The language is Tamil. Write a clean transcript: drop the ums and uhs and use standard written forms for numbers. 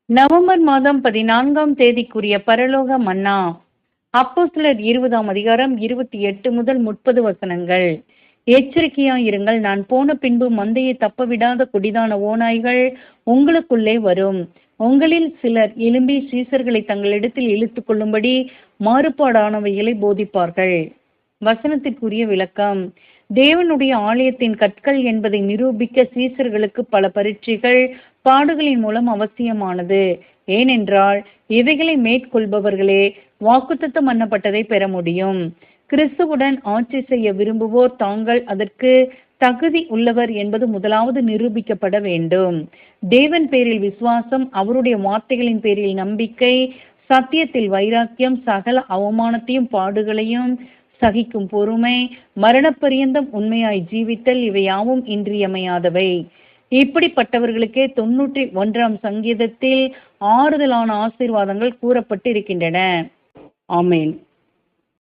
நவம்பர் மாதம் 14ஆம் தேதிக்குரிய பரலோக மன்னா. அப்போஸ்தலர் 20ஆம் அதிகாரம் 28 முதல் 30 வசனங்கள். எச்சரிக்கையாயிருங்கள், நான் போன பின்பு மந்தையை தப்பவிடாத கொடிதான ஓநாய்கள் உங்களுக்குள்ளே வரும். உங்களில் சிலர் எழும்பி சீசர்களை தங்களிடத்தில் இழுத்துக் கொள்ளும்படி மாறுபாடானவைகளை போதிப்பார்கள். வசனத்திற்குரிய விளக்கம். தேவனுடைய ஆலயத்தின் கற்கள் என்பதை நிரூபிக்க சீசர்களுக்கு பல பரீட்சைகள், பாடுகளின் மூலம் அவசியமானது. ஏனென்றால் இவைகளை மேற்கொள்பவர்களே வாக்குத்தத்தம் பண்ணப்பட்டதை பெற முடியும். கிறிஸ்துவுடன் ஆட்சி செய்ய விரும்புவோர் தாங்கள் அதற்கு தகுதி உள்ளவர் என்பது முதலாவது நிரூபிக்கப்பட வேண்டும். தேவன் பேரில் விசுவாசம், அவருடைய வார்த்தைகளின் பேரில் நம்பிக்கை, சத்தியத்தில் வைராக்கியம், சகல அவமானத்தையும் பாடுகளையும் சகிக்கும் பொறுமை, மரணப்பரியந்தம் உண்மையாய் ஜீவித்தல், இவையாவும் இன்றியமையாதவை. இப்படிப்பட்டவர்களுக்கே 91ஆம் சங்கீதத்தில் ஆறுதலான ஆசீர்வாதங்கள் கூறப்பட்டு இருக்கின்றன. ஆமென்.